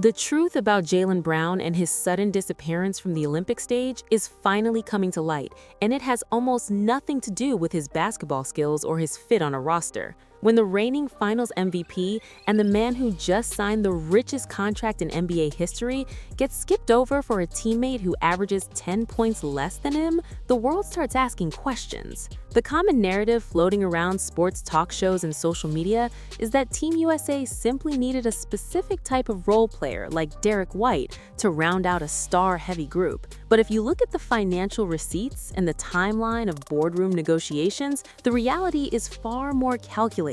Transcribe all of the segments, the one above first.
The truth about Jaylen Brown and his sudden disappearance from the Olympic stage is finally coming to light, and it has almost nothing to do with his basketball skills or his fit on a roster. When the reigning Finals MVP and the man who just signed the richest contract in NBA history gets skipped over for a teammate who averages 10 points less than him, the world starts asking questions. The common narrative floating around sports talk shows and social media is that Team USA simply needed a specific type of role player like Derek White to round out a star-heavy group. But if you look at the financial receipts and the timeline of boardroom negotiations, the reality is far more calculated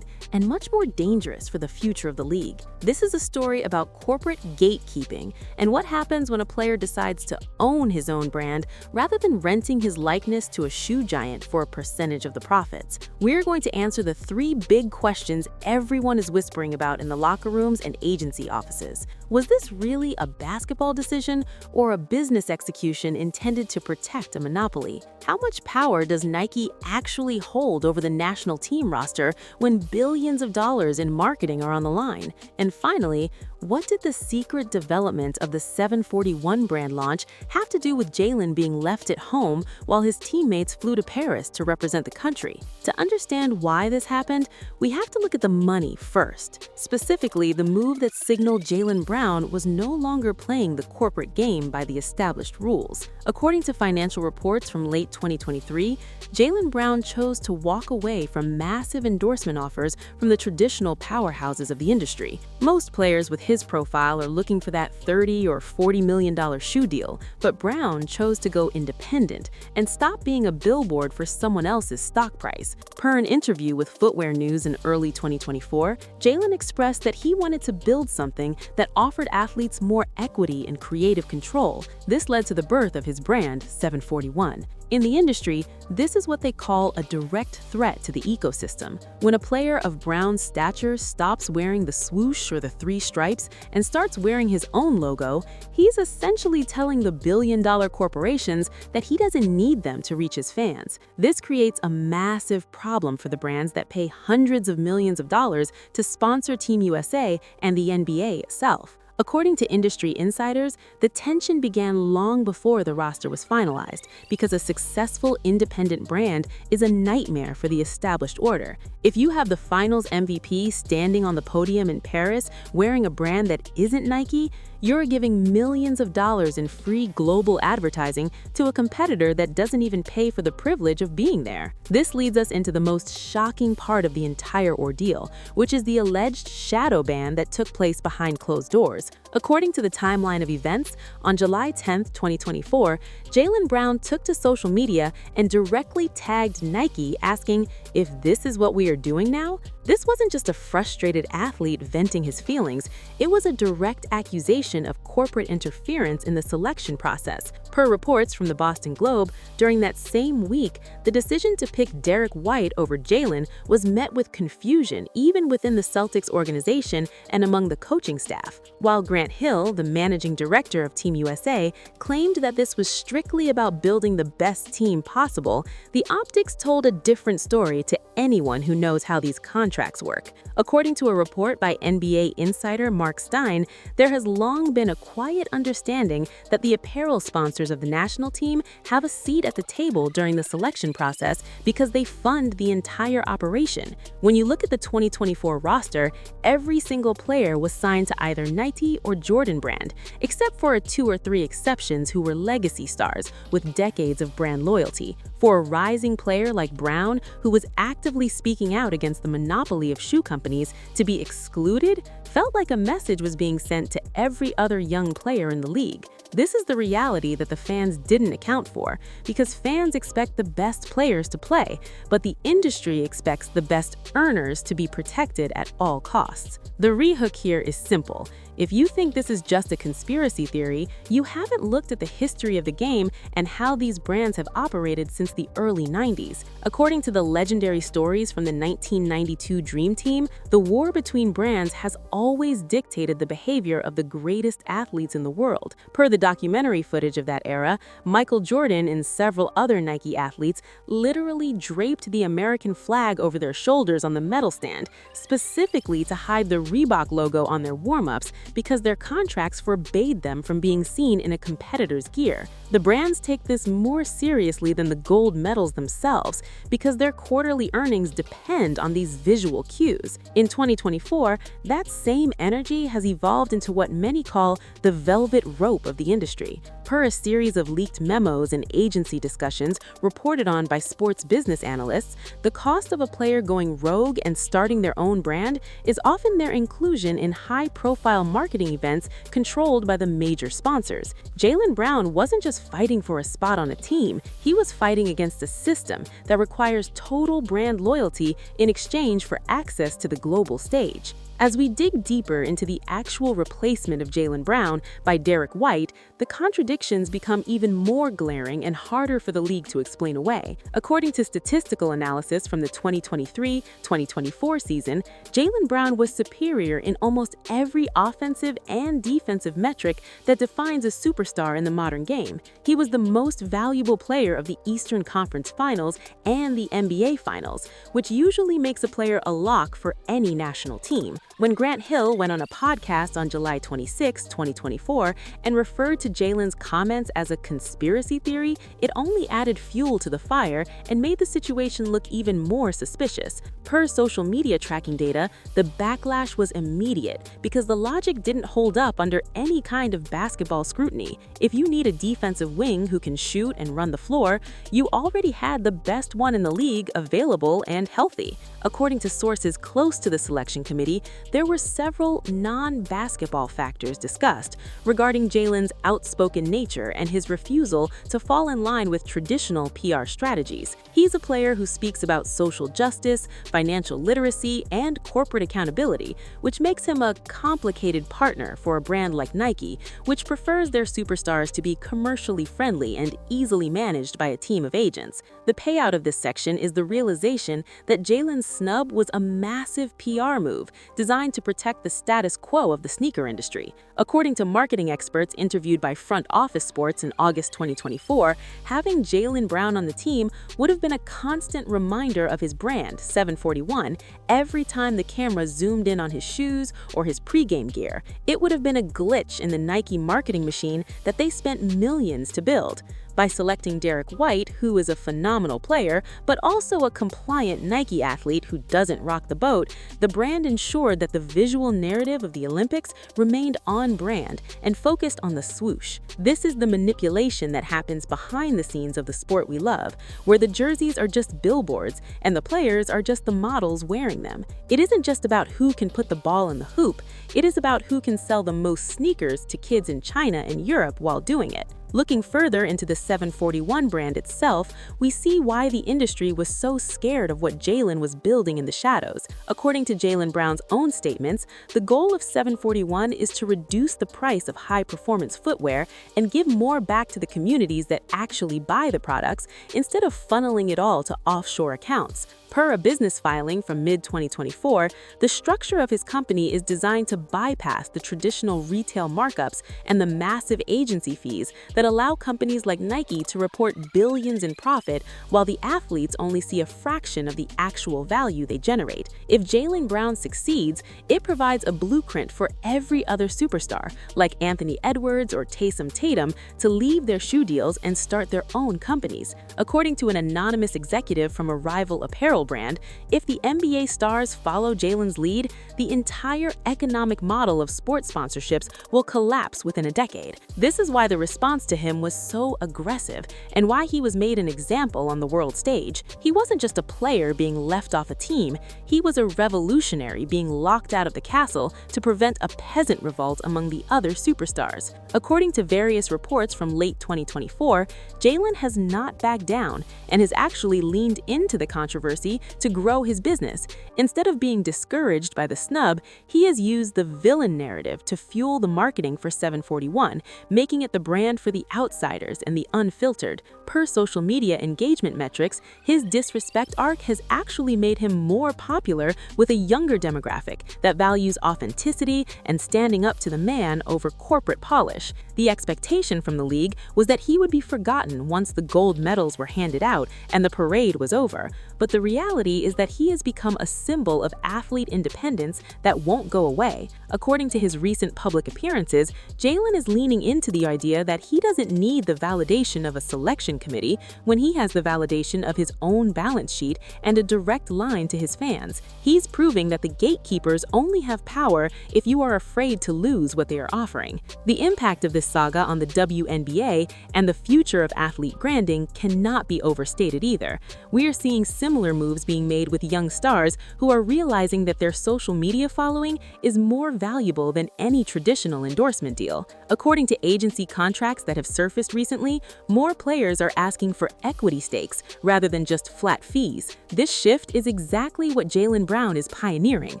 and much more dangerous for the future of the league. This is a story about corporate gatekeeping and what happens when a player decides to own his own brand rather than renting his likeness to a shoe giant for a percentage of the profits. We're going to answer the three big questions everyone is whispering about in the locker rooms and agency offices. Was this really a basketball decision or a business execution intended to protect a monopoly? How much power does Nike actually hold over the national team roster when billions of dollars in marketing are on the line? And finally, what did the secret development of the 741 brand launch have to do with Jaylen being left at home while his teammates flew to Paris to represent the country? To understand why this happened, we have to look at the money first. Specifically, the move that signaled Jaylen Brown was no longer playing the corporate game by the established rules. According to financial reports from late 2023, Jaylen Brown chose to walk away from massive endorsement offers from the traditional powerhouses of the industry. Most players with his profile are looking for that $30 or $40 million shoe deal, but Brown chose to go independent and stop being a billboard for someone else's stock price. Per an interview with Footwear News in early 2024, Jaylen expressed that he wanted to build something that offered athletes more equity and creative control. This led to the birth of his brand, 741. In the industry, this is what they call a direct threat to the ecosystem. When a player of Brown's stature stops wearing the swoosh or the three stripes and starts wearing his own logo, he's essentially telling the billion-dollar corporations that he doesn't need them to reach his fans. This creates a massive problem for the brands that pay hundreds of millions of dollars to sponsor Team USA and the NBA itself. According to industry insiders, the tension began long before the roster was finalized because a successful independent brand is a nightmare for the established order. If you have the Finals MVP standing on the podium in Paris wearing a brand that isn't Nike, you're giving millions of dollars in free global advertising to a competitor that doesn't even pay for the privilege of being there. This leads us into the most shocking part of the entire ordeal, which is the alleged shadow ban that took place behind closed doors. According to the timeline of events, on July 10, 2024, Jaylen Brown took to social media and directly tagged Nike asking, "If this is what we are doing now?" This wasn't just a frustrated athlete venting his feelings, it was a direct accusation of corporate interference in the selection process. Per reports from the Boston Globe, during that same week, the decision to pick Derek White over Jaylen was met with confusion even within the Celtics organization and among the coaching staff. While Grant Hill, the managing director of Team USA, claimed that this was strictly about building the best team possible, the optics told a different story to anyone who knows how these contracts work. According to a report by NBA insider Mark Stein, there has long been a quiet understanding that the apparel sponsors of the national team have a seat at the table during the selection process because they fund the entire operation. When you look at the 2024 roster, every single player was signed to either Nike or Jordan brand, except for 2 or 3 exceptions who were legacy stars with decades of brand loyalty. For a rising player like Brown, who was actively speaking out against the monopoly of shoe companies, to be excluded felt like a message was being sent to every other young player in the league. This is the reality that the fans didn't account for, because fans expect the best players to play, but the industry expects the best earners to be protected at all costs. The rehook here is simple. If you think this is just a conspiracy theory, you haven't looked at the history of the game and how these brands have operated since the early 90s. According to the legendary stories from the 1992 Dream Team, the war between brands has always dictated the behavior of the greatest athletes in the world. Per the documentary footage of that era, Michael Jordan and several other Nike athletes literally draped the American flag over their shoulders on the medal stand, specifically to hide the Reebok logo on their warm-ups, because their contracts forbade them from being seen in a competitor's gear. The brands take this more seriously than the gold medals themselves because their quarterly earnings depend on these visual cues. In 2024, that same energy has evolved into what many call the velvet rope of the industry. Per a series of leaked memos and agency discussions reported on by sports business analysts, the cost of a player going rogue and starting their own brand is often their inclusion in high-profile marketing events controlled by the major sponsors. Jaylen Brown wasn't just fighting for a spot on a team, he was fighting against a system that requires total brand loyalty in exchange for access to the global stage. As we dig deeper into the actual replacement of Jaylen Brown by Derek White, the contradictions become even more glaring and harder for the league to explain away. According to statistical analysis from the 2023-2024 season, Jaylen Brown was superior in almost every offensive and defensive metric that defines a superstar in the modern game. He was the most valuable player of the Eastern Conference Finals and the NBA Finals, which usually makes a player a lock for any national team. When Grant Hill went on a podcast on July 26, 2024, and referred to Jaylen's comments as a conspiracy theory, it only added fuel to the fire and made the situation look even more suspicious. Per social media tracking data, the backlash was immediate because the logic didn't hold up under any kind of basketball scrutiny. If you need a defensive wing who can shoot and run the floor, you already had the best one in the league available and healthy. According to sources close to the selection committee, there were several non-basketball factors discussed regarding Jaylen's outspoken nature and his refusal to fall in line with traditional PR strategies. He's a player who speaks about social justice, financial literacy, and corporate accountability, which makes him a complicated partner for a brand like Nike, which prefers their superstars to be commercially friendly and easily managed by a team of agents. The payout of this section is the realization that Jaylen's snub was a massive PR move designed to protect the status quo of the sneaker industry. According to marketing experts interviewed by Front Office Sports in August 2024, having Jaylen Brown on the team would have been a constant reminder of his brand, 741, every time the camera zoomed in on his shoes or his pregame gear. It would have been a glitch in the Nike marketing machine that they spent millions to build. By selecting Derek White, who is a phenomenal player, but also a compliant Nike athlete who doesn't rock the boat, the brand ensured that the visual narrative of the Olympics remained on brand and focused on the swoosh. This is the manipulation that happens behind the scenes of the sport we love, where the jerseys are just billboards and the players are just the models wearing them. It isn't just about who can put the ball in the hoop, it is about who can sell the most sneakers to kids in China and Europe while doing it. Looking further into the 741 brand itself, we see why the industry was so scared of what Jaylen was building in the shadows. According to Jaylen Brown's own statements, the goal of 741 is to reduce the price of high-performance footwear and give more back to the communities that actually buy the products instead of funneling it all to offshore accounts. Per a business filing from mid-2024, the structure of his company is designed to bypass the traditional retail markups and the massive agency fees that allow companies like Nike to report billions in profit while the athletes only see a fraction of the actual value they generate. If Jaylen Brown succeeds, it provides a blueprint for every other superstar, like Anthony Edwards or Taysom Tatum, to leave their shoe deals and start their own companies. According to an anonymous executive from a rival apparel brand, if the NBA stars follow Jaylen's lead, the entire economic model of sports sponsorships will collapse within a decade. This is why the response to him was so aggressive and why he was made an example on the world stage. He wasn't just a player being left off a team, he was a revolutionary being locked out of the castle to prevent a peasant revolt among the other superstars. According to various reports from late 2024, Jaylen has not backed down and has actually leaned into the controversy to grow his business. Instead of being discouraged by the snub, he has used the villain narrative to fuel the marketing for 741, making it the brand for the outsiders and the unfiltered. per social media engagement metrics, his disrespect arc has actually made him more popular with a younger demographic that values authenticity and standing up to the man over corporate polish. The expectation from the league was that he would be forgotten once the gold medals were handed out and the parade was over, but the reality is that he has become a symbol of athlete independence that won't go away. According to his recent public appearances, Jaylen is leaning into the idea that he doesn't need the validation of a selection committee when he has the validation of his own balance sheet and a direct line to his fans. He's proving that the gatekeepers only have power if you are afraid to lose what they are offering. The impact of this saga on the WNBA and the future of athlete branding cannot be overstated either. We are seeing similar moves being made with young stars who are realizing that their social media following is more valuable than any traditional endorsement deal. According to agency contracts that have surfaced recently, more players are asking for equity stakes rather than just flat fees. This shift is exactly what Jaylen Brown is pioneering.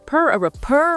Per a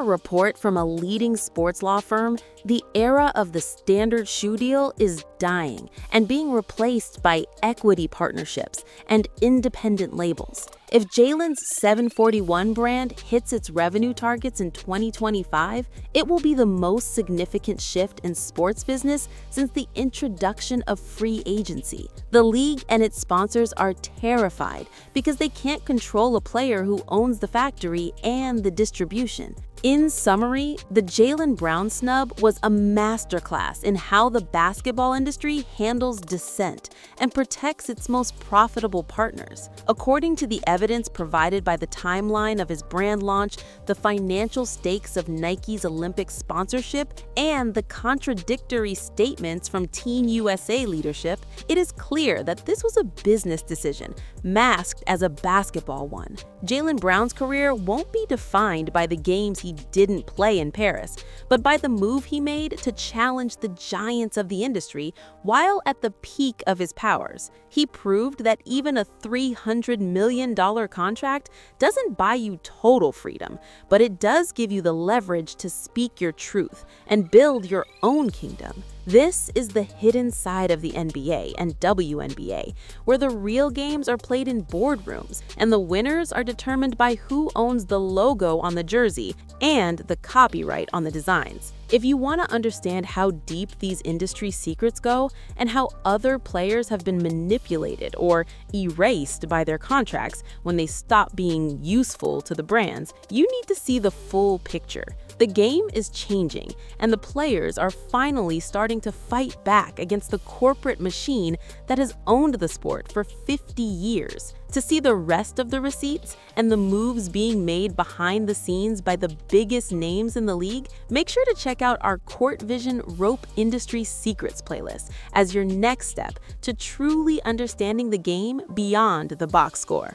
report from a leading sports law firm, the era of the standard shoe deal is dying and being replaced by equity partnerships and independent labels. If Jaylen's 741 brand hits its revenue targets in 2025, it will be the most significant shift in sports business since the introduction of free agency. The league and its sponsors are terrified because they can't control a player who owns the factory and the distribution. In summary, the Jaylen Brown snub was a masterclass in how the basketball industry handles dissent and protects its most profitable partners. According to the evidence provided by the timeline of his brand launch, the financial stakes of Nike's Olympic sponsorship, and the contradictory statements from Team USA leadership, it is clear that this was a business decision masked as a basketball one. Jaylen Brown's career won't be defined by the games he didn't play in Paris, but by the move he made to challenge the giants of the industry while at the peak of his powers. He proved that even a $300 million contract doesn't buy you total freedom, but it does give you the leverage to speak your truth and build your own kingdom. This is the hidden side of the NBA and WNBA, where the real games are played in boardrooms, and the winners are determined by who owns the logo on the jersey and the copyright on the designs. If you want to understand how deep these industry secrets go and how other players have been manipulated or erased by their contracts when they stop being useful to the brands, you need to see the full picture. The game is changing, and the players are finally starting to fight back against the corporate machine that has owned the sport for 50 years. To see the rest of the receipts and the moves being made behind the scenes by the biggest names in the league, make sure to check out our Court Vision Rope Industry Secrets playlist as your next step to truly understanding the game beyond the box score.